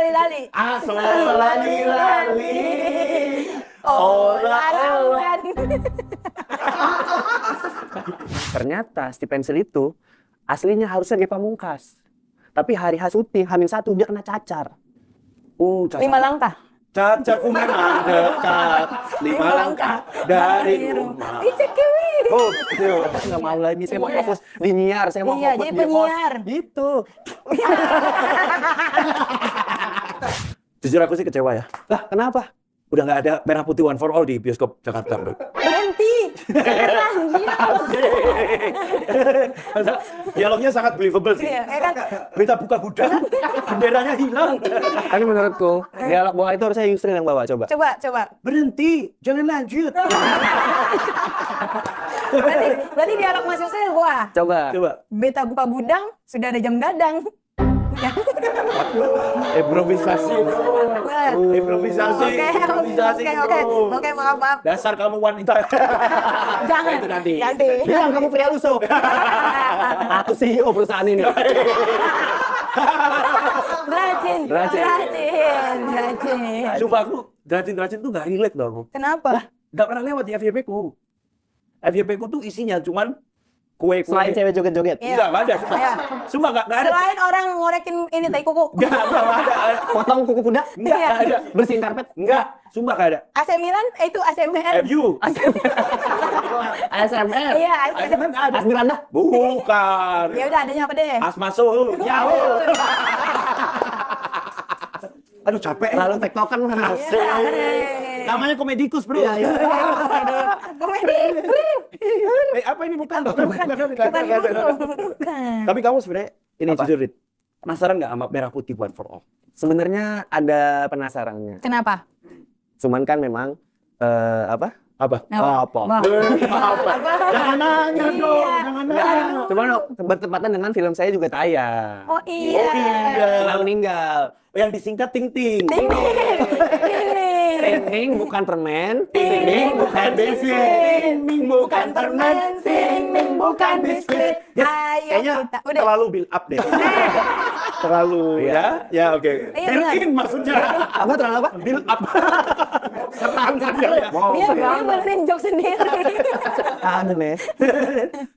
lali-lali. Aso lali-lali. Olawan. Ternyata si pensil itu aslinya harusnya Ge Pamungkas. Tapi hari H syuting, H-1 dia kena cacar. Cacar. 5 langkah. Cacarku memang dekat 5 langkah dari rumah. Icekiwi. Oh, nggak mau lagi. Saya mau fokus di nyiar, saya mau Iya, fokus jadi di host. penyiar. Gitu. Jujur aku sih kecewa ya. Lah, kenapa? Udah nggak ada Merah Putih One for All di bioskop Jakarta. Berhenti. Dialognya sangat believable sih. Iya, kan? Berita buka gudang, benderanya hilang. Tapi menurutku, dialog bawah itu harusnya Yusril yang bawa, coba. Coba. Berhenti, jangan lanjut. Berarti dialog Mas Yusril gua. Coba. Beta buka gudang, sudah ada jam gadang. Improvisasi. Improvisasi. Oke, maaf. Dasar kamu wanita. Jangan. Itu nanti. Bilang kamu pria lusuh. Aku CEO perusahaan ini. Rajin. Sumpah aku, Dracin tuh gak relate dong. Kenapa? Gak pernah lewat di FYP ku. FYP ku tuh isinya cuman kue. Selain cewek joget-joget. Enggak ada. Iya. Sumpah gak ada. Selain orang ngorekin ini tai kuku. Enggak ada. Potong kuku kuda. Enggak Iya. ada. Bersihin karpet. Enggak. Sumpah gak ada. AC Milan, itu AC Milan. MU. ASMR. Iya, Emang nggak ada. Asmiranda. Bukan. ya udah adanya apa deh? Asmasul. Aduh capek. Lalu tektokan Asik. Namanya komedikus, bro. Iya. Komedi. Apa ini bukan? Bukan. Tapi kamu sebenarnya ini Apa? jujur, Rit. Penasaran nggak sama Merah Putih One for All? Sebenarnya ada penasarannya. Kenapa? Cuman kan memang apa? Apa? Apa? Jangan nanya dong, jangan nanya. Cuman bertepatan dengan film saya juga tayang. Oh iya. Setelah meninggal. Yang disingkat Ting Ting. Ting bukan permen. Ting bukan biskuit. Ting bukan permen. Ting bukan biskuit. Ayo Kayaknya kita. Udah. terlalu build up deh. Terlalu ya. Ya oke. Iya, Build benar. in maksudnya. Apa terlalu apa? Build up. Dia benerin joke sendiri. Nes.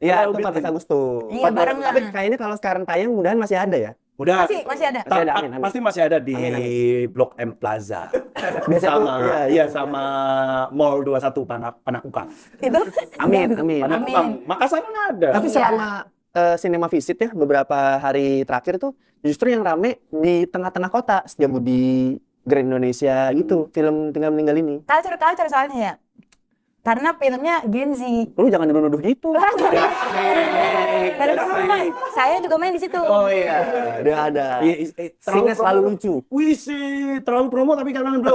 Iya, itu 14 Agustus. Iya, barengan. Tapi kayaknya kalau sekarang tayang mudahan masih ada ya. Udah. Masih ada. Masih ada, amin. Pasti masih ada di Blok M Plaza. Biasa sama tuh, iya sama Mall 21 Panakukan. Itu. Amin. Panakukan. Makassar kan ada. Tapi selama Cinema Visit ya beberapa hari terakhir tuh justru yang rame di tengah-tengah kota Setiabudi, Grand Indonesia gitu, film Tinggal Meninggal ini. Culture soalnya ya. Karena filmnya Gen Z. Lu jangan nuduh gitu. Karena saya juga main di situ. Oh iya, udah ada. Scene-nya selalu lucu. Wih sih, terlalu promo tapi jangan bro.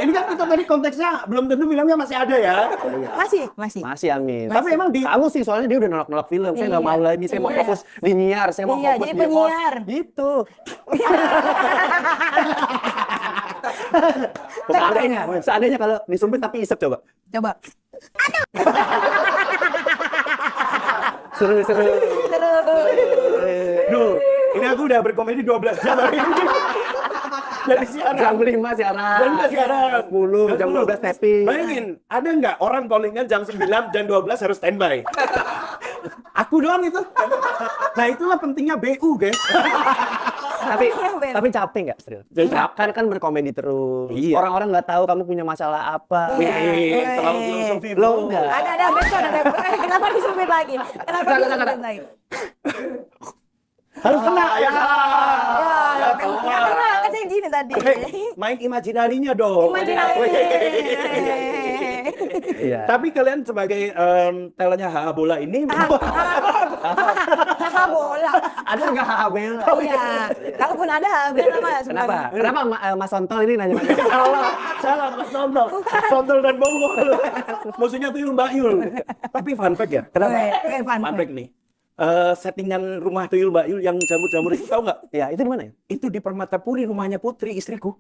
ini kan kita tadi konteksnya belum tentu filmnya masih ada ya. Masih. Masih amin. Tapi emang di Kamu sih soalnya dia udah nolak-nolak film. Saya nggak mau lagi. Saya mau fokus di nyiar. Saya mau Iya, fokus jadi di host. penyiar. Gitu. Seandainya kalau disumpit tapi isep coba. Coba. Seru. Duh, ini aku udah berkomedi 12 jam hari ini. Dari siaran. Jam 5 siaran. Jam 5 siaran. 10, jam 12 tapping. Bayangin, ada nggak orang callingan jam 9, jam 12 harus standby? Aku doang itu. Nah itulah pentingnya BU, guys. Tapi capek nggak, Sril? Kan berkomedi terus. Iya. Orang-orang nggak tahu kamu punya masalah apa. Terlalu filosofi, Lo bro. enggak. Ada besok ada. Kenapa disumpit lagi? Harus kena ya. Karena kan saya gini tadi. Main imajinarinya dong. Iya. Tapi kalian sebagai talentnya HA Bola ini Bola. Ada nggak Habel? Oh iya. Kalaupun ada, bela Mas. Kenapa? Kenapa Mas Sontol ini nanya? salah Mas Sontol dan Bongol. Musuhnya Tuyul Mbak Yul. Tapi fun fact ya. Kenapa? Fun fact nih. Settingan rumah Tuyul Mbak Yul yang jamur-jamur itu tahu nggak? Ya, itu di mana ya? Itu di Permatapuri, rumahnya Putri, istriku.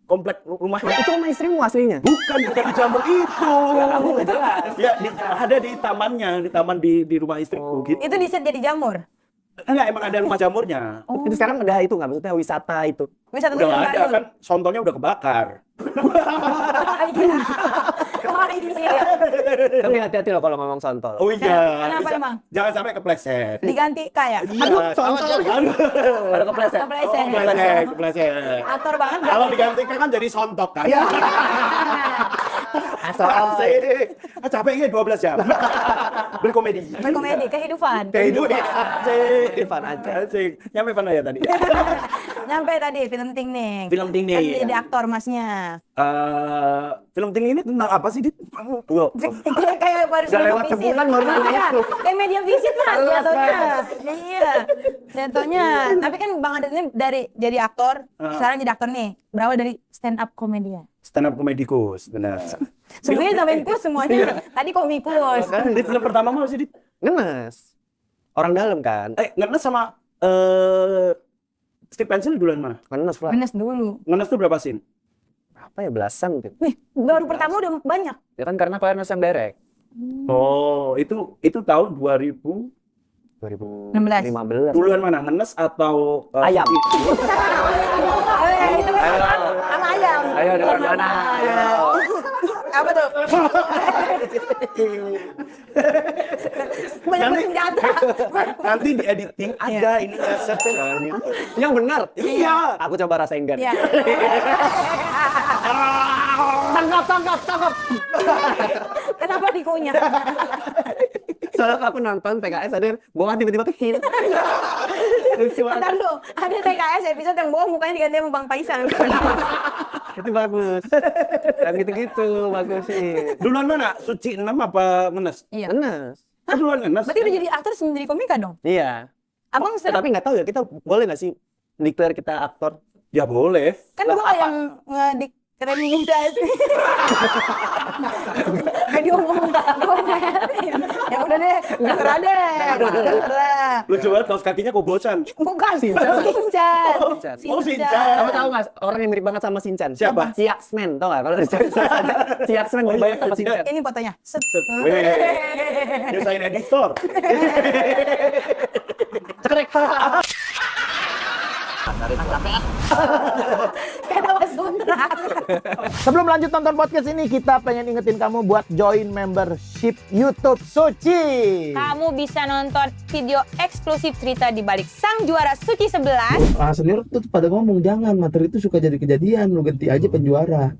Komplek rumahnya. Itu rumah istrimu aslinya? Bukan di jamur itu. Ya, ada di tamannya, di taman di rumah istriku gitu. Itu di set jadi jamur. Enggak, emang ada rumah jamurnya. Itu sekarang udah itu nggak, maksudnya wisata itu. Wisata Udah nggak ada baru. kan, sontolnya udah kebakar. Wah, iya. Tapi hati-hati loh kalau ngomong sontol. Oh iya. Kenapa emang? Jangan sampai kepleset. Diganti kayak. Aduh, sontol. Ada kepleset. Kepleset. Kepleset. Aktor banget. Kalau digantikan kan jadi sontok kan. Asik. Capeknya 12 jam. Berkomedi. Berkomedi, kehidupan. Kehidupan. Asik. Irfan aja. Asik. Nyampe mana ya tadi? Nyampe tadi film Ting Ning. Film Ting Ning. Kan jadi aktor masnya. Film Ting ini tentang apa sih, Dit? Kayak baru Udah lewat visit. sebulan baru nanya Iya, itu. kayak media visit mas Telat jatuhnya. banget. Iya, jatuhnya. Tapi kan Bang Adet ini dari jadi aktor, sekarang jadi aktor nih. Berawal dari stand up komedian. Stand up komedikus, benar. Semuanya tambahin kus semuanya. Tadi komikus. Kan Dit film pertama mau sih, Dit? Ngenes. Orang dalam kan. Ngenes sama Steve Pencil duluan mana? Ngenes pula. Benes dulu. Ngenes tuh berapa scene? Apa ya, belasan mungkin. Wih, baru pertama udah banyak. Ya kan karena Pak Ernest yang direct. Oh, itu tahun 2000. 2015. Duluan mana? Ngenes atau Ayam. Itu kan sama ayam. Ayo dengar Sama mana? ayam. Apa tuh? Banyak Nanti- senjata. Nanti di editing ada ini Yang benar. Iya. Aku coba rasain kan. Iya. Tangkap. Kenapa dikunyah? Soalnya aku nonton PKS ada bawa tiba-tiba ke hil. Lucu banget. Bentar dulu, ada TKS episode yang bohong mukanya diganti sama Bang Faisal. Itu bagus. Yang gitu-gitu bagus sih. Duluan mana? Suci 6 apa Ngenes? Iya. Ngenes. Duluan Ngenes. Berarti udah jadi aktor sebelum jadi komika dong? Iya. Abang Tapi nggak tahu ya, kita boleh nggak sih declare kita aktor? Ya boleh. kan gua yang ngedikriminalisasi. Kayak diomong ya udah deh, terserah deh. Terserah. Lucu banget kaos kakinya kobocan. Bukan, Sinchan. Oh, Shinchan. Kamu tahu nggak orang yang mirip banget sama Shinchan? Siapa? Si Yaxman, tau nggak? Kalau si Yaxman Oh, iya, banyak sama iya. Shinchan. Ini fotonya. Set. Set. Weh. Nyusahin editor. Cekrek. Kata Mas Sutra. Sebelum lanjut nonton podcast ini, kita pengen ingetin kamu buat join membership YouTube Suci. Kamu bisa nonton video eksklusif cerita di balik sang juara Suci 11. senior tuh pada ngomong jangan materi itu suka jadi kejadian, lu ganti aja penjuara.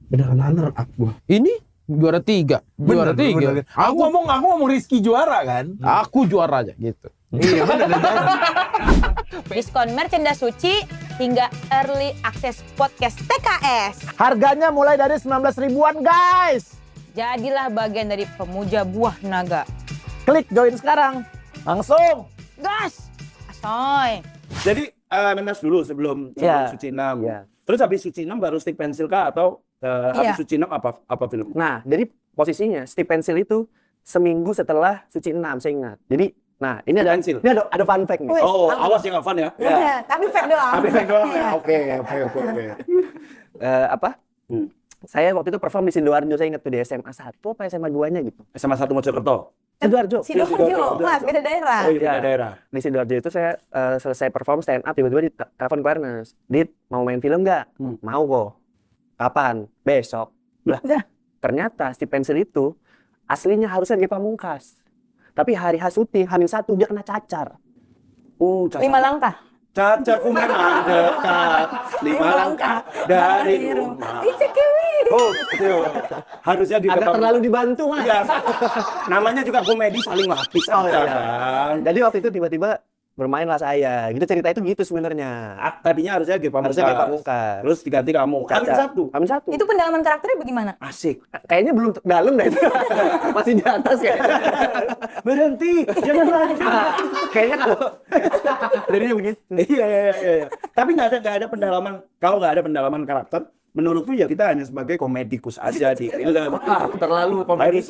Beneran runner up gua. Ini juara 3. Juara 3. Aku ngomong Rizky juara kan? Aku juara aja gitu. Iya kan ada janji. Diskon merchandise Suci hingga early access podcast TKS. Harganya mulai dari 19 ribuan guys. Jadilah bagian dari pemuja buah naga. Klik join sekarang. Langsung. Gas! Asoy. Jadi Ngenes dulu sebelum Iya. Suci 6. Iya. Terus habis Suci 6 baru Stick Pencil kah atau habis Iya. Suci 6 apa film? Nah, jadi posisinya Steve Pencil itu seminggu setelah Suci 6, saya ingat. Jadi, nah ini ada Pencil. ini ada fun fact nih. Wih. Oh, awas yang fun ya. Iya, tapi fake doang. Tapi fake doang ya. Iya. Oke. Apa? Hmm. Saya waktu itu perform di Sidoarjo, saya ingat tuh di SMA 1 apa SMA 2-nya gitu. SMA 1 Mojokerto. Sidoarjo. Sidoarjo, Mas, beda daerah. Oh iya, Iya. daerah. Di Sidoarjo itu saya selesai perform stand up, tiba-tiba ditelepon ke Ernest. Dit, mau main film nggak? Mau kok. Kapan? Besok. Lah, Dah. ternyata Steve Pencil itu aslinya harusnya dia pamungkas. Tapi hari syuting, H-1 dia kena cacar. Cacar. 5 langkah. Cacarku memang dekat 5 langkah dari rumah. Icekiwi. Oh, itu. Harusnya di Agak terlalu dibantu, Mas. Iya. Namanya juga komedi saling lapis Oh, aja iya. kan. Jadi waktu itu tiba-tiba bermainlah saya. Gitu cerita itu gitu sebenarnya. Tadinya harusnya Ge Pamungkas. Harusnya kayak pamungkas. Terus diganti kamu. Kami Cacar. satu. Kami satu. Itu pendalaman karakternya bagaimana? Asik. Kayaknya belum dalam deh. Masih di atas kayaknya. Berhenti. Jangan lagi. Kayaknya kalau jadinya begitu. Iya. Tapi nggak ada pendalaman. Kalau nggak ada pendalaman karakter, menurutku ya kita hanya sebagai komedikus aja di film. Terlalu Harus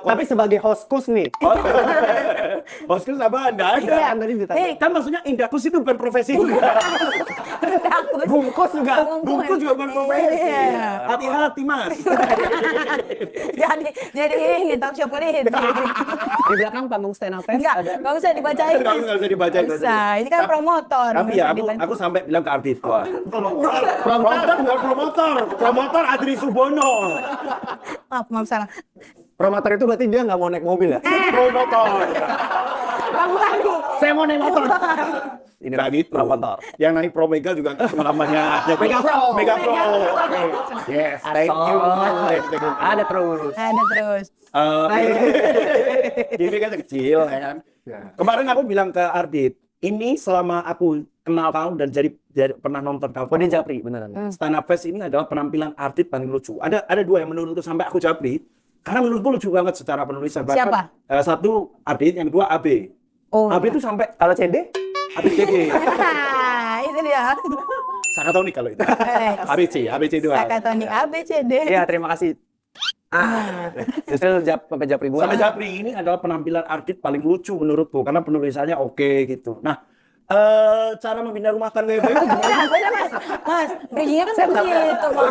Tapi sebagai hostkus nih. hostess apa? Nggak ada. Iya, tadi ditanya. Kan maksudnya Indakus itu bukan profesi juga. Bungkus juga. Bungkus juga berprofesi. Iya. Hati-hati mas. jadi ini talk show kulit. Di belakang panggung stand up fest Enggak, ada. enggak usah dibacain. Nggak usah dibacain. Nggak usah. Ini kan promotor. Tapi ya aku sampai bilang ke artis gua. Promotor nggak promotor. Promotor Adri Subono. Maaf salah. Promotor itu berarti dia nggak mau naik mobil ya? Promotor. Kamu lagi. Saya mau naik motor. Ini Nggak gitu. promotor. Yang naik Pro Mega juga pengalamannya. Mega Pro. Mega Pro. Yes. Thank you. Ada terus. Ada terus. Ini kan kecil ya kan. Kemarin aku bilang ke Ardit, ini selama aku kenal kamu dan jadi pernah nonton kamu. Oh, dia Japri beneran. Stand Up Fest ini adalah penampilan Ardit paling lucu. Ada dua yang menurutku sampai aku Japri. Karena menurutku lucu banget secara penulisan. Bahkan, Siapa? Satu Ardit, yang kedua AB. Oh. AB itu sampai Kalau CD? ABCD. Itu dia. Sakatonik kalau itu. ABC dua. Sakatonik ABCD. Iya, terima kasih. Justru sampai Japri gua. Sampai Japri ini adalah penampilan Ardit paling lucu menurutku karena penulisannya oke gitu. Nah, cara membina rumah tangga yang baik gimana? Mas, bridging-nya kan seperti itu, Mas.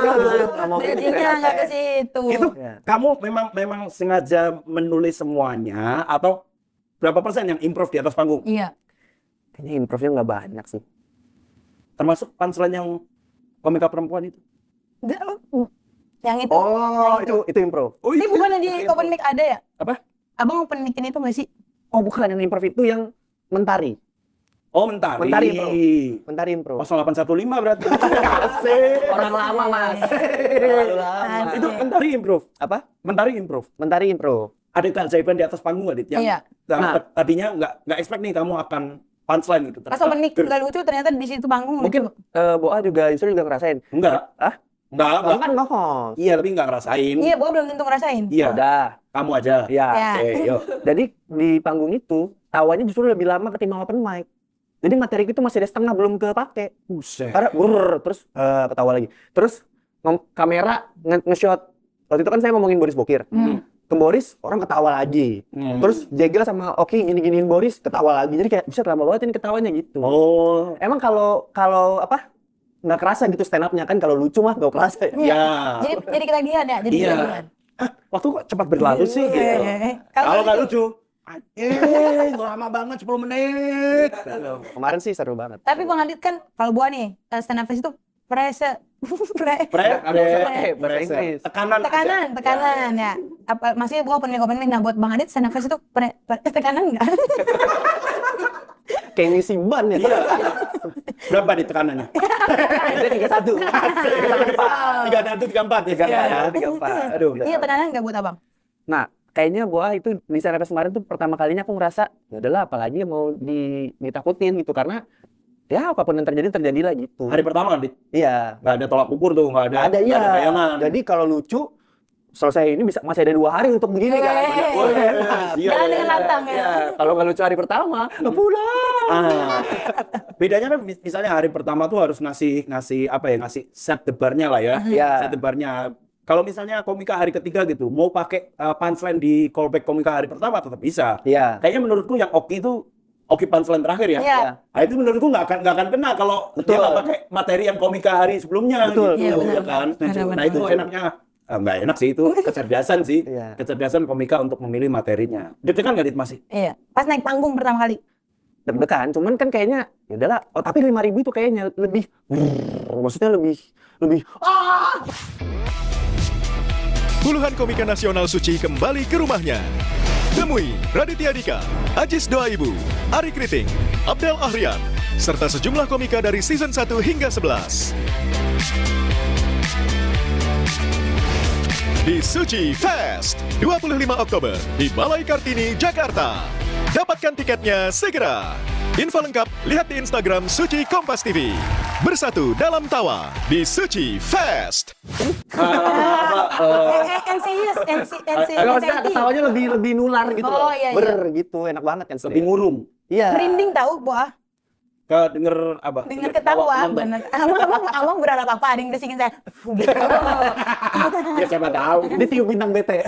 Bridging-nya nggak ke situ. Itu Ya. kamu memang sengaja menulis semuanya atau berapa persen yang improv di atas panggung? Iya. Kayaknya improvnya nggak banyak sih. Termasuk punchline yang komika perempuan itu. Yang itu. Oh, itu improv. Oh, Ini bukan yang di open mic ada ya? Apa? Abang open mic-in itu nggak sih? Oh, bukan yang improv itu yang mentari. Oh, mentari. Mentari, bro. Mentari improv. 0815 berarti. Asik. Orang lama, Mas. Terlalu lama. Itu mentari improv. Apa? Mentari improv. Mentari improv. Ada keajaiban di atas panggung Adit yang Iya. tadinya nggak expect nih kamu akan punchline gitu. Pas open mic nggak lucu, ternyata di situ panggung Mungkin lucu. Boa juga justru juga ngerasain. Enggak. Ah? Enggak. Boa kan nge-host. Iya, tapi nggak ngerasain. Iya, gua belum tentu ngerasain. Iya. Udah. Kamu aja. Ya. Ya. Oke, yuk. Jadi di panggung itu awalnya justru lebih lama ketimbang open mic. Jadi materi itu masih ada setengah belum kepake. Buset. Karena terus ketawa lagi. Terus kamera nge-shot. Waktu itu kan saya ngomongin Boris Bokir. Ke Boris orang ketawa lagi. Terus Jegel sama Oki gini-giniin Boris ketawa lagi. Jadi kayak bisa lama banget ini ketawanya gitu. Oh. Emang kalau apa? Nggak kerasa gitu stand up-nya kan kalau lucu mah nggak kerasa ya. Ya. Jadi ketagihan ya, jadi Iya. ketagihan. Waktu kok cepat berlalu sih gitu. Kalau nggak lucu, nggak lama banget 10 menit. Kemarin sih seru banget. Tapi Bang Adit kan kalau gua nih stand up fest itu Bahasa Inggris. Tekanan ya. Apa masih gua open mic. Nah, buat Bang Adit stand up fest itu tekanan enggak? Kayak ngisi ban ya. Iya. Berapa nih tekanannya? Jadi 31. 31, 34 ya. 34. Aduh. Iya, tekanan enggak buat Abang? Nah, kayaknya gua itu di stand up kemarin tuh pertama kalinya aku ngerasa ya udahlah apalagi mau ditakutin gitu karena ya apapun yang terjadilah gitu. Hari pertama Dit, Iya. nggak ada tolak ukur tuh, nggak ada Iya. bayangan. Jadi kalau lucu selesai ini masih ada 2 hari untuk begini kan. Iya. Jangan dengan lantang ya. Kalau nggak lucu hari pertama, nggak pulang. Bedanya kan misalnya hari pertama tuh harus ngasih set debarnya lah ya. Iya. Set debarnya. Kalau misalnya komika hari ketiga gitu, mau pakai punchline di callback komika hari pertama tetap bisa. Iya. Kayaknya menurutku yang Oki punchline terakhir ya. Iya. Nah, itu menurutku nggak akan kena kalau dia nggak pakai materi yang komika hari sebelumnya. Betul. Iya, Gitu, benar. ya kan? Benar. Nah itu enaknya. Nggak enak sih itu, kecerdasan sih. Iya. Kecerdasan komika untuk memilih materinya. Deg-degan nggak Dit masih? Iya. Pas naik panggung pertama kali. Deg-degan, cuman kan kayaknya ya udahlah. Oh, tapi 5.000 itu kayaknya lebih maksudnya lebih Puluhan komika nasional suci kembali ke rumahnya. Temui Raditya Dika, Ajis Doaibu, Ari Kriting, Abdel Ahrian, serta sejumlah komika dari season 1 hingga 11. Di Suci Fest, 25 Oktober di Balai Kartini, Jakarta. Dapatkan tiketnya segera. Info lengkap lihat di Instagram Suci Kompas TV. Bersatu dalam tawa di Suci Fest. Kalau maksudnya ketawanya lebih nular gitu loh. Oh, iya, iya. Ber gitu, enak banget kan. Lebih ngurung. Iya. Merinding tahu, Boah. Kedenger apa? Dengar ketawa, Nonton. bener. Abang berharap apa? Ada yang desingin saya. Gitu. Ya siapa tahu. Dia tiup bintang bete.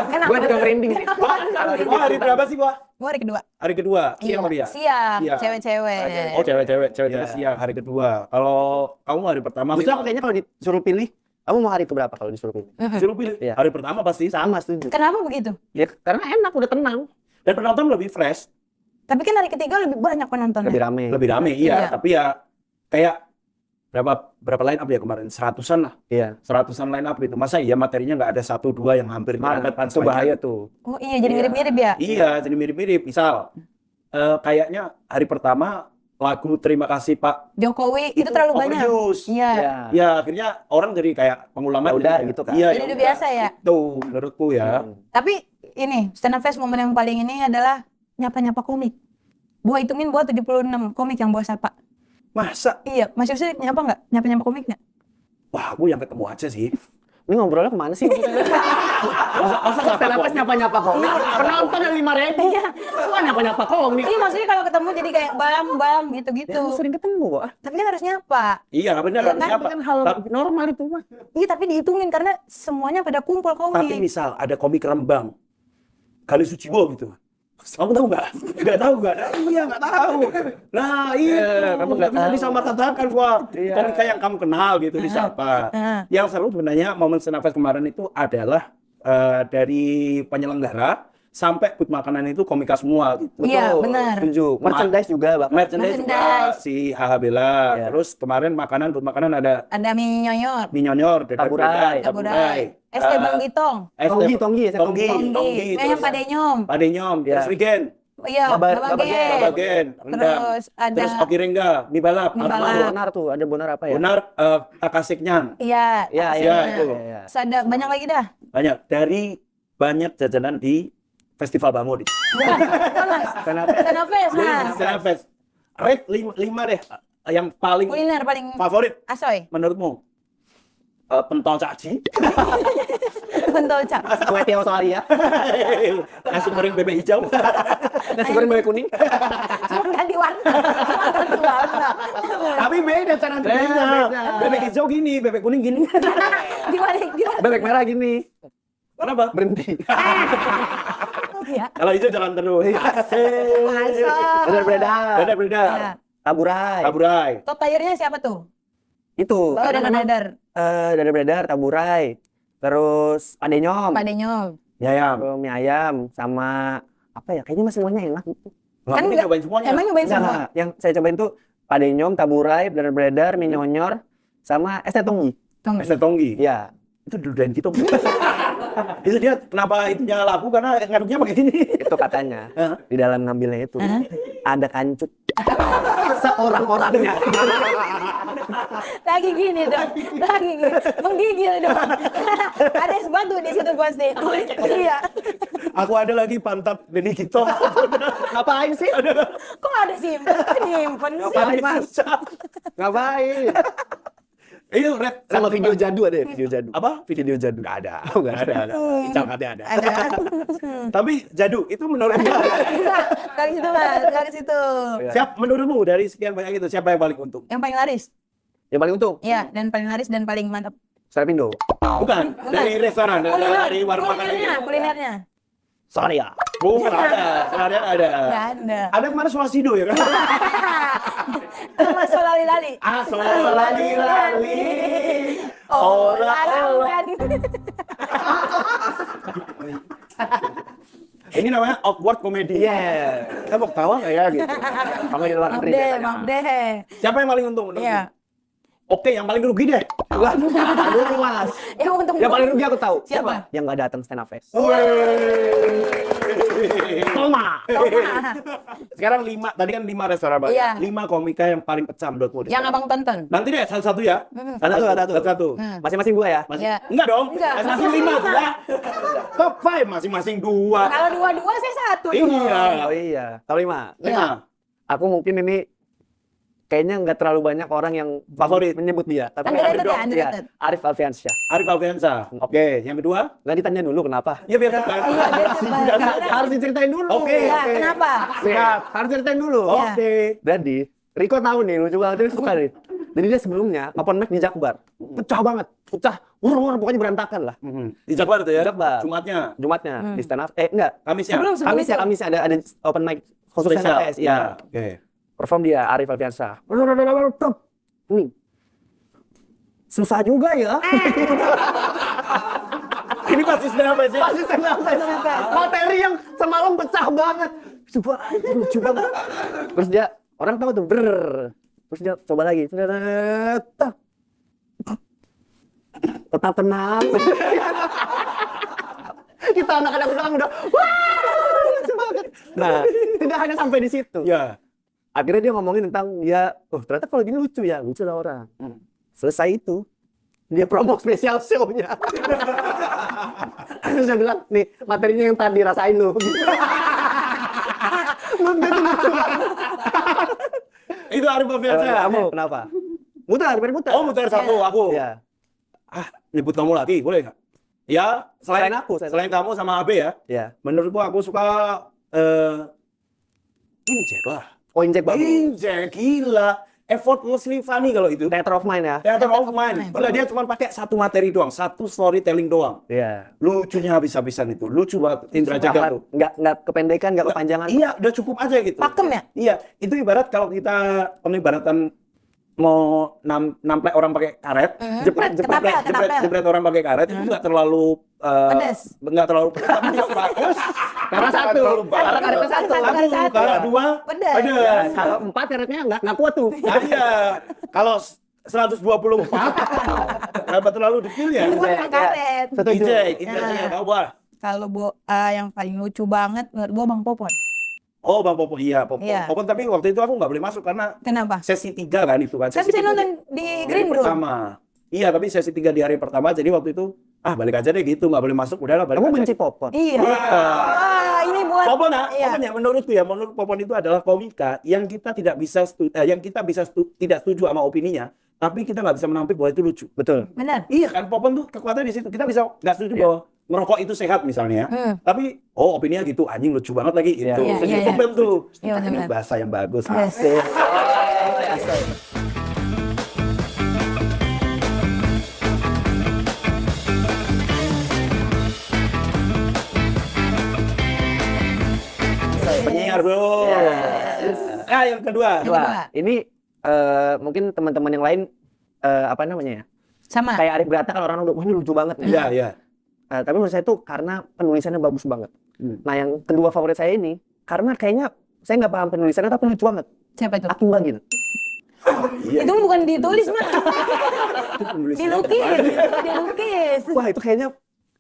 Kenapa? Gua juga merinding. Wah, hari berapa sih, Wah? Gua hari kedua. Hari kedua. Siang apa dia? Siap, Siap. cewek-cewek. Oh, cewek-cewek siang hari kedua. Kalau kamu hari pertama, Justru aku kayaknya kalau disuruh pilih, kamu mau hari keberapa kalau disuruh pilih? suruh pilih. Iya. Hari pertama pasti. Sama setuju. Kenapa begitu? Ya karena enak, udah tenang, Dan penonton lebih fresh, Tapi kan hari ketiga lebih banyak penontonnya. lebih rame. lebih rame, iya. Iya. Tapi ya kayak berapa line up ya kemarin? 100-an lah. Iya. 100-an line up itu. Masa iya materinya nggak ada 1-2 yang hampir diangkat Nah, itu bahaya tuh. Oh iya, jadi mirip-mirip ya? Iya, jadi mirip-mirip. Misal, kayaknya hari pertama lagu Terima Kasih Pak Jokowi itu terlalu banyak. overuse. Iya. Ya. Ya, akhirnya orang jadi kayak pengulangan. Ya udah, jadi- gitu kan. Iya, Jadi ya udah udah. biasa ya. Itu menurutku ya. Tapi ini stand up fest momen yang paling ini adalah nyapa-nyapa komik. Gua hitungin buat 76 komik yang bawa sapa. Masa? Iya, Mas Yusuf nyapa nggak? Nyapa-nyapa komik nggak? Wah, aku yang ketemu aja sih. Ini ngobrolnya kemana sih? Masa stand-up nyapa-nyapa komik? Penonton yang 5.000. Iya. Wah, nyapa-nyapa komik. Iya, maksudnya kalau ketemu jadi kayak bang gitu-gitu. Ya, sering ketemu kok. Tapi kan harus nyapa. Iya, benar. Iya kan? Siapa? Kan hal normal itu mah. Iya, tapi dihitungin karena semuanya pada kumpul Tapi komik. misal ada komik Rembang, Kali Suciwo gitu. Kamu tahu nggak? Nggak tahu nggak? Iya nggak tahu. Nah iya, kamu nggak bisa disamaratakan gua. Komika yang kamu kenal gitu disapa. Yang seru sebenarnya momen stand up fest kemarin itu adalah dari penyelenggara sampai booth makanan itu komika semua. Gitu. Iya, benar. Setuju. Merchandise juga bahkan. Merchandise juga Merchandise. si Haha Bella. Iya. Terus kemarin booth makanan ada Ada mie nyonyor, mie nyonyor, Taburai. taburai, es teh Bang Gitong, Tonggi, Tonggi, mie ayam padenyom. Padenyom, Iya. terus Rigen, Iya, babagen. Babagen, rendang. Terus ada Terus Oki Rengga, mie balap, Mie apa? balap. Bonar tuh, ada bonar apa ya? Bonar, Akasiknyan, Iya, Iya, Iya, itu. Iya. terus ada banyak lagi dah. banyak dari banyak jajanan di Festival Bambu. Stand up fest, Mas. Stand up fest. Rate 5 deh, yang paling Kuliner paling favorit asoy. menurutmu? Pentol caci, Pentol cap. Kue tiaw soalia. nasi goreng bebek hijau, Nasi goreng bebek kuning. Cuma ganti warna. Ganti warna. tapi beda cara bikinnya. Bebek hijau gini, bebek kuning gini. Dibalik. Bebek merah gini. Kenapa? Berhenti. Iya. Kalau hijau jalan terus. Masuk. Beredar. Beda-beda. Iya. Taburai. Taburai. Top tiernya siapa tuh? Itu. Oh, Karena memang, dadar. Dada beredar, taburai. Terus padenyom. Padenyom. Mie ayam. Mie ayam sama apa ya? Kayaknya masih semuanya enak gitu. Nggak mungkin nyobain semuanya. Emang nyobain Enggak, semua? enggak. Yang saya cobain tuh padenyom, taburai, beredar beredar, mie nyonyor, sama es teh tonggi. Tong. Es teh Tonggi. Iya. Itu dudain gitu. Itu dia kenapa itunya laku karena ngaduknya pakai gini. Itu katanya. Hah? Di dalam ngambilnya itu ada kancut. Seorang-orangnya. Lagi gini dong. Lagi gini. Menggigil dong. Ada es batu di situ pasti. Iya. Aku ada lagi pantat Denny Gito. Ngapain sih? Kok ada simpen? Simpen sih. Ngapain mas? Ngapain? Itu red Sama video jadu ada ya? Video jadu. apa? Video jadu. Nggak ada. Oh, nggak ada. Ada. Cangkatnya ada. Ada. Tapi jadu itu menurutmu Enggak, dari situ Mas, dari situ. siapa menurutmu dari sekian banyak itu siapa yang paling untung? Yang paling laris. Yang paling untung? Iya, dan paling laris dan paling mantap. Sarapindo. Bukan, dari restoran, dari warung makan Kulinernya, ini. kulinernya. Sorry ya. Bukan ada, sebenarnya ada. Enggak ada. Ada kemarin Swasido ya kan? Mas lali-lali. Lali-lali. Orang. Ini namanya awkward comedy. Iya. Kita mau ketawa nggak ya gitu? Kamu di luar Maaf negeri. deh, maaf deh. Siapa yang paling untung menurutmu? Iya. Oke, yang paling rugi deh. Aduh mas. Yang untung Yang paling rugi aku tahu. Siapa? Yang nggak datang stand up fest. Toma. Toma. Sekarang 5, tadi kan 5 restoran Pak. Iya. 5 komika yang paling pecah menurutmu. Yang abang tonton. Nanti deh satu-satu ya. Satu-satu. Masing-masing gua ya. Masih, Iya. Enggak dong. Enggak. Masing-masing 5 ya. Top 5 masing-masing 2. Kalau dua-dua saya satu. Iya. Oh iya. Kalau 5. 5. Aku mungkin ini kayaknya nggak terlalu banyak orang yang Favorit. menyebut dia. Tapi Underrated ya, Iya, underrated. Arif Alfiansyah. Arif Alfiansyah. Oke, yang kedua? Nggak ditanya dulu kenapa? Ya biar kan. Iya, biar sabar. Harus diceritain dulu. Oke. Ya, kenapa? Siap. Harus ceritain dulu. Iya. Oke. Jadi, Riko tahu nih, lucu banget, dia suka nih. Jadi dia sebelumnya open mic di Jakbar. Pecah banget. Pecah. Wur, pokoknya berantakan lah. Di Jakbar itu ya? Jakbar. Jumatnya. Jumatnya di stand up. Enggak. Kamis ya? Sebelum Kamis ada open mic khusus Spesial. NKS. Iya. Oke. Perform dia Arif Alfiansyah. Nih. Susah juga ya. Ini pasti stand up sih. Pasti stand up. Materi yang semalam pecah banget. Coba lucu banget. Terus dia orang tahu tuh terus dia coba lagi. Tetap tenang. Kita anak-anak belakang udah wah, lucu banget. Nah, tidak hanya sampai di situ. Ya. Akhirnya dia ngomongin tentang ya, ternyata kalau gini lucu ya, lucu lah orang. Selesai itu, dia promo spesial show-nya. Terus dia bilang, nih materinya yang tadi rasain lu. Menurut gue lucu banget. Itu Arif Alfiansyah. Kamu kenapa? Mutar. Oh, mutar satu aku. Iya. Nyebut kamu lagi, boleh nggak? Ya, Selain aku, selain kamu sama Abe ya. Iya. Menurutku aku suka Injek lah. Oh, Injek bagus. Injek gila. Effortlessly funny kalau itu. Theater of Mind ya. Theater of Mind. Padahal dia cuma pakai satu materi doang, satu storytelling doang. Iya. Lucunya habis-habisan itu. Lucu banget Indra Jagar tuh. Nggak kependekan, nggak kepanjangan. Iya, udah cukup aja gitu. Pakem ya? Iya, itu ibarat kalau kita ibaratan mau namplek orang pakai karet, jepret orang pakai karet itu nggak terlalu Pedas. nggak terlalu bagus. Karena satu. Karena karetnya satu. Karena dua, Pedas. Kalau 4 karetnya nggak kuat tuh. Nah, iya, kalau 124 berapa terlalu detail ya? Ini bukan karet. Setuju. Injek, tahu bah. Kalau yang paling lucu banget menurut gua Bang Popon. Oh, Bang Popon, iya, Popon. Iya. Popon, tapi waktu itu aku nggak boleh masuk karena Kenapa? sesi 3 kan itu kan. Kan Sesi bisa 3 nonton di di hari Green Room. pertama. Iya, tapi sesi 3 di hari pertama, jadi waktu itu balik aja deh gitu, nggak boleh masuk, udahlah balik Kamu aja. benci Popon? Iya. Wah. Ini buat Popon, Iya. Popon ya menurutku ya, menurut Popon itu adalah komika yang kita tidak bisa tidak setuju sama opininya, tapi kita nggak bisa menampik bahwa itu lucu. Betul. Benar. Iya kan, Popon tuh kekuatannya di situ. Kita bisa nggak setuju bahwa merokok itu sehat misalnya, tapi opininya gitu, anjing lucu banget lagi gitu. Iya, Jadi iya, Popon tuh, Iya, ini benar-benar. bahasa yang bagus. Yes. Penyiar bro. Yang kedua. Wah, ini mungkin teman-teman yang lain apa namanya ya? Sama. Kayak Arif Brata kan orang udah wah ini lucu banget nih. Iya, iya. Tapi menurut saya tuh karena penulisannya bagus banget. Nah, yang kedua favorit saya ini karena kayaknya saya nggak paham penulisannya tapi lucu banget. Siapa itu? Akim Bagin. Iya. Itu bukan ditulis mah. Penulisannya Dilukis. Dilukis. Wah, itu kayaknya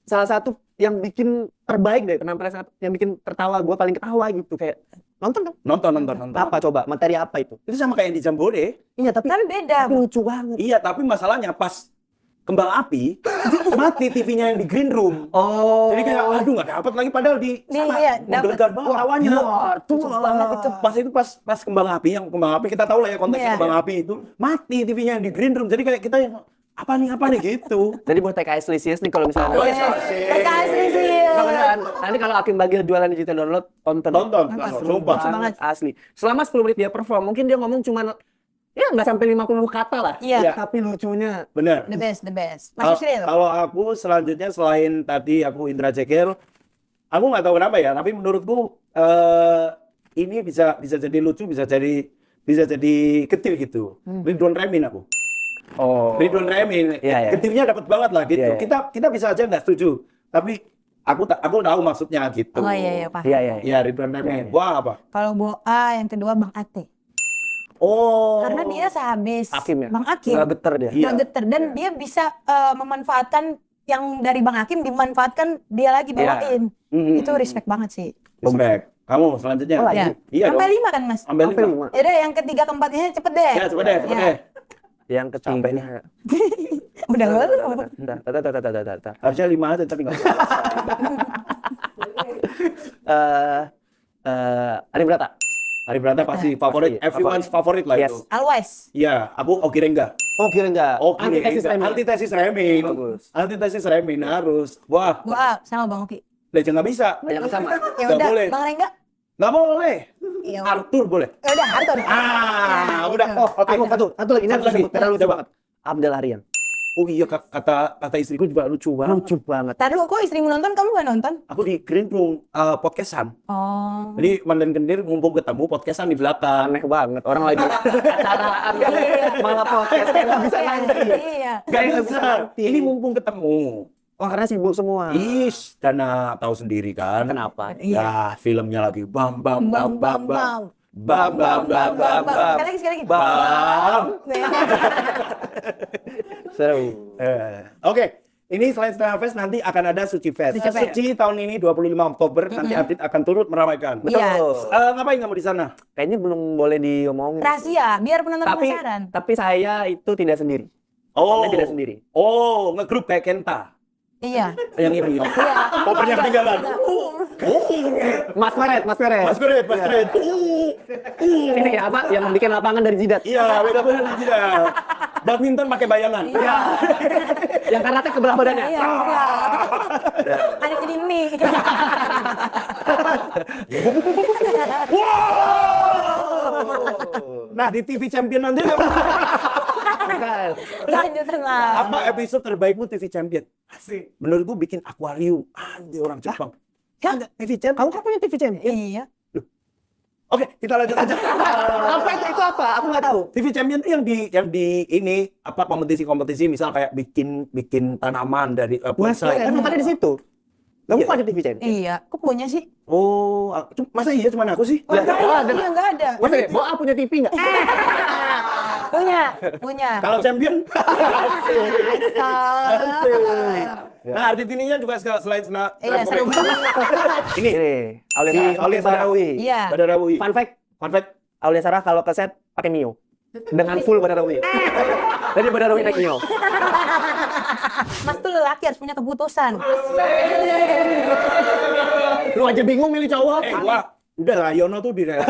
salah satu yang bikin terbaik deh, penampilan yang bikin tertawa, gue paling ketawa gitu kayak nonton dong. Nonton. Apa coba? Materi apa itu? Itu sama kayak yang di Jambore. Iya, tapi Beda. lucu banget. Iya, tapi masalahnya pas kembang api mati TV-nya yang di green room. Oh. Jadi kayak aduh nggak dapat lagi padahal di sana Iya, dapet. menggelegar banget tawanya. Lucu banget itu. Pas kembang api kita tahu lah ya konteksnya Iya. kembang api itu mati TV-nya yang di green room. Jadi kayak kita yang apa nih gitu. Jadi buat TKS Lisius nih kalau misalnya Oh, Kasih sih. Nggak beneran. Nanti kalau Akim Bagil jualan digital download, tonton. Tonton, sumpah. Lucu banget. Asli. Selama 10 menit dia perform, mungkin dia ngomong cuman ya nggak sampai 50 kata lah. Iya. Tapi lucunya. Bener. The best. Mas Yusril. Kalau aku selanjutnya selain tadi aku Indra Jegel, aku nggak tahu kenapa ya, tapi menurutku ini bisa jadi lucu, bisa jadi ketil gitu. Ridwan Remin aku. Oh. Ridwan Remin, Iya, iya. ketilnya dapat banget lah gitu. Iya, iya. Kita bisa aja nggak setuju, tapi aku tahu maksudnya gitu. Oh iya Pak. Iya. Iya, Ridwan Remin. Wah apa? Kalau Boa yang kedua Bang Ate. Oh. Karena dia sehabis Hakim ya? Bang Hakim. Nggak geter dia. Iya. Nggak geter dan dia bisa memanfaatkan yang dari Bang Hakim dimanfaatkan dia lagi bawain. Itu respect banget sih. Respect. Kamu selanjutnya. Oh, lagi? Ya. Iya dong. Sampai 5 kan Mas? Sampai Sampai 5. lima. Yaudah yang ketiga keempatnya cepet deh. Ya, coba deh. Ya. Yang Sampai nih. ketiga. Udah nggak tuh. Bentar. Harusnya 5 aja tapi nggak. Arif Brata. Ari Brata pasti favorit, Pasti, everyone's favorite lah Yes. itu. Always. Iya, aku Oki Rengga. Oh, kira enggak. Oki Antitesis Rengga. Remi. Antitesis Remin. Bagus. Antitesis Remin harus. Wah, Gua sama Bang Oki. Legend nggak bisa. Yang sama. Ya Nggak udah, boleh. Bang Rengga. Nggak boleh. Ya Arthur boleh. udah, Arthur. Udah. Oh, oke. Satu lagi. Ini Satu harus lagi. disebut karena lucu Coba. banget. Abdel Aryan. Oh iya, kata istriku juga lucu banget. Lucu banget. Tadi kok istrimu nonton, kamu gak nonton? Aku di Green Room podcastan. Oh. Jadi Mandan Kendir ngumpul ketemu podcastan di belakang. Aneh banget. Orang lagi acaraan malah podcast nggak bisa nanti. Iya. Gak bisa. Ini mumpung ketemu. Wah, karena sibuk semua. Ish, Dana tahu sendiri kan. Kenapa? Ya, filmnya lagi bam bam bam bam bam. Bam, Bam bam bam bam bam. Sekali lagi. Bam. Seru. Oke. Ini selain Setengah Fest nanti akan ada Suci Fest. Suci Fest. Suci tahun ini 25 Oktober nanti Adit akan turut meramaikan. Iya. Ngapain kamu di sana? Kayaknya belum boleh diomongin. Rahasia, biar penonton Tapi penasaran. tapi saya itu tidak sendiri. Oh, Saya tidak sendiri. Oh, ngegrup kayak Kenta. Iya. Yang ini. Oh, pernah ketinggalan. Mas Meret. Mas Kuret. Ini apa? Yang bikin lapangan dari jidat. Iya, beda-beda tidak. Badminton pakai bayangan. Iya. Yang karate ke belah badannya. Iya. Ada ini. Nah, di TV Champion nanti Bukan. Lanjutan lah. apa episode terbaikmu TV Champion? Asik. Menurutku bikin akuarium. Anjir, orang Jepang. Ya, TV Champion. Kamu kan punya TV Champion. Iya. Oke, kita lanjut aja. Apa itu apa? Aku nggak tahu. TV Champion itu yang di ini apa kompetisi misal kayak bikin tanaman dari bonsai. Kan bukannya di situ. Kamu ada TV Champion? Iya. Kok punya sih? Oh, masa iya cuma aku sih? Enggak ada. Iya, enggak ada. Masa ya? Boa punya TV nggak? Punya. Kalau champion? Asal. Nah, Adit ininya juga selain Iya, seru banget. Ini Aulia Sarawi. Iya. Badarawi. Fun fact, Aulia Sarah kalau ke set pakai Mio. Dengan full Badarawi. Jadi Badarawi naik Mio. Mas tuh lelaki harus punya keputusan. Lu aja bingung milih cowok. Gua udah lah, Yono tuh direla.